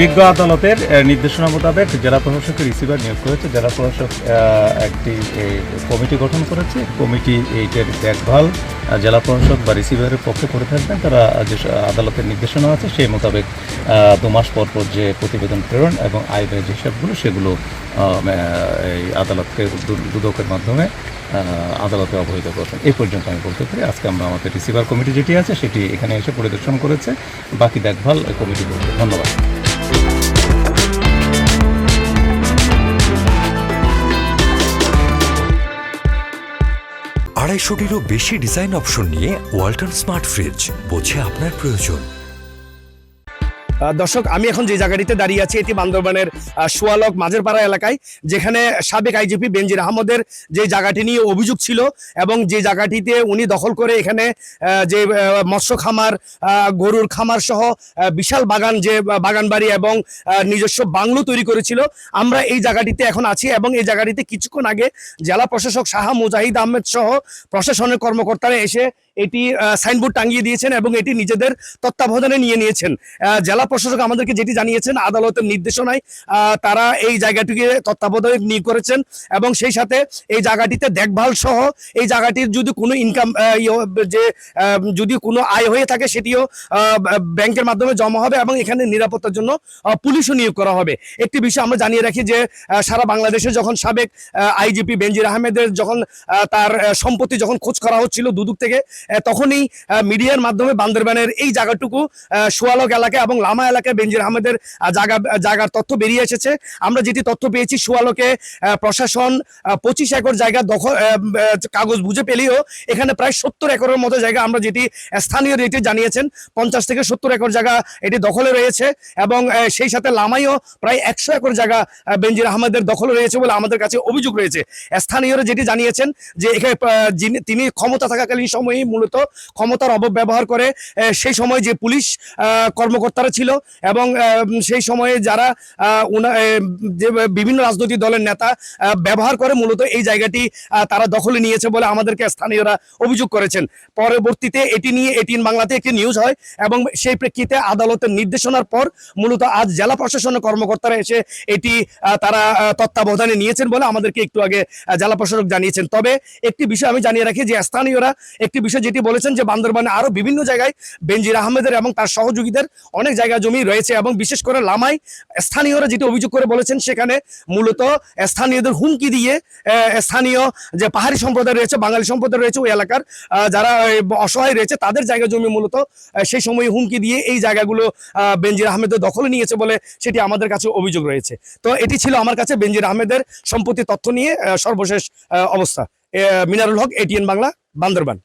বিজ্ঞ আদালতের নির্দেশনা মোতাবেক জেলা প্রশাসকের রিসিভার নিয়োগ করেছে। জেলা প্রশাসক একটি কমিটি গঠন করেছে। কমিটি এইটার দেখভাল জেলা প্রশাসক বা রিসিভারের পক্ষে করে থাকবেন। তারা যে আদালতের নির্দেশনা আছে সেই মোতাবেক 2 মাস পর পর যে প্রতিবেদন প্রেরণ এবং আয় ব্যয় যে হিসাবগুলো সেগুলো এই আদালতকে দুদকের মাধ্যমে আদালতে অবহিত করবেন। এই পর্যন্ত আমি বলতে পারি। আজকে আমরা আমাদের রিসিভার কমিটি যেটি আছে সেটি এখানে এসে পরিদর্শন করেছে, বাকি দেখভাল কমিটি করবে। ধন্যবাদ। আড়াইশোটিরও বেশি ডিজাইন অপশন নিয়ে ওয়ালটন স্মার্ট ফ্রিজ, বোঝে আপনার প্রয়োজন। দর্শক, আমি এখন যে জায়গাটিতে দাঁড়িয়ে আছি এটি বান্দরবানের সোয়ালক মাঝেরপাড়া এলাকায়, যেখানে সাবেক আইজিপি বেনজির আহমদের যে জায়গাটি নিয়ে অভিযোগ ছিল এবং যে জায়গাটিতে উনি দখল করে এখানে যে মৎস্য খামার, গরুর খামার সহ বিশাল বাগান, যে বাগান বাড়ি এবং নিজস্ব বাংলো তৈরি করেছিল। আমরা এই জায়গাটিতে এখন আছি এবং এই জায়গাটিতে কিছুক্ষণ আগে জেলা প্রশাসক শাহ মুজাহিদ আহমেদ সহ প্রশাসনের কর্মকর্তারা এসে এটি সাইনবোর্ড টাঙিয়ে দিয়েছেন এবং এটি নিজেদের তত্ত্বাবধানে নিয়ে নিয়েছেন। জেলা প্রশাসক আমাদেরকে যেটি জানিয়েছেন, আদালতের নির্দেশনায় তারা এই জায়গাটিকে তত্ত্বাবধানে নিয়ে করেছেন এবং সেই সাথে এই জায়গাটিতে দেখভাল সহ এই জায়গাটির যদি কোনো ইনকাম যদি কোনো আয় হয়ে থাকে সেটিও ব্যাংকের মাধ্যমে জমা হবে এবং এখানে নিরাপত্তার জন্য পুলিশও নিয়োগ করা হবে। একটি বিষয় আমরা জানিয়ে রাখি যে সারা বাংলাদেশে যখন সাবেক আইজিপি বেনজির আহমেদের যখন তার সম্পত্তি যখন খোঁজ করা হচ্ছিল দুদক থেকে, তখনই মিডিয়ার মাধ্যমে বান্দরবানের এই জায়গাটুকু সোয়ালক এলাকা এবং লামা এলাকায় বেনজির আহমেদের জায়গার তথ্য বেরিয়ে এসেছে। আমরা যেটি তথ্য পেয়েছি, সোয়ালকে প্রশাসন 25 একর জায়গা দখল কাগজ বুঝে পেলেও এখানে প্রায় 70 একরের মতো জায়গা, আমরা যেটি স্থানীয় যেটি জানিয়েছেন 50 থেকে 70 একর জায়গা এটি দখলে রয়েছে এবং সেই সাথে লামাইও প্রায় 100 একর জায়গা বেনজির আহমেদের দখলে রয়েছে বলে আমাদের কাছে অভিযোগ রয়েছে। স্থানীয়রা যেটি জানিয়েছেন যে এখানে তিনি ক্ষমতা থাকাকালীন সময়ে মূলত ক্ষমতার অপব্যবহার করে সেই সময় যে পুলিশ কর্মকর্তারা ছিল এবং সেই সময়ে যারা যে বিভিন্ন রাজনৈতিক দলের নেতা ব্যবহার করে মূলত এই জায়গাটি তারা দখলে নিয়েছে বলে আমাদেরকে স্থানীয়রা অভিযোগ করেছেন। পরবর্তীতে এটি নিয়ে এটিএন বাংলাতে একটি নিউজ হয় এবং সেই প্রেক্ষিতে আদালতের নির্দেশনার পর মূলত আজ জেলা প্রশাসনের কর্মকর্তারা এসে এটি তারা তত্ত্বাবধানে নিয়েছেন বলে আমাদেরকে একটু আগে জেলা প্রশাসক জানিয়েছেন। তবে একটি বিষয় আমি জানিয়ে রাখি যে স্থানীয়রা একটি বিষয় যেটি বলেছেন যে বান্দরবানে আরো বিভিন্ন জায়গায় বেনজির আহমেদের এবং তার সহযোগীদের অনেক জায়গা জমি রয়েছে এবং বিশেষ করে লামাই স্থানীয়রা যেটি অভিযোগ করে বলেছেন সেখানে মূলত স্থানীয়দের হুমকি দিয়ে স্থানীয় যে পাহাড়ি সম্প্রদায় রয়েছে, বাঙালি সম্প্রদায় রয়েছে, ওই এলাকার যারা অসহায় রয়েছে তাদের জায়গা জমি মূলত সেই সময় হুমকি দিয়ে এই জায়গাগুলো বেনজির আহমেদের দখলে নিয়েছে বলে সেটি আমাদের কাছে অভিযোগ রয়েছে। তো এটি ছিল আমার কাছে বেনজির আহমেদের সম্পত্তি তথ্য নিয়ে সর্বশেষ অবস্থা। মিনারুল হক, এটিএন বাংলা, বান্দরবান।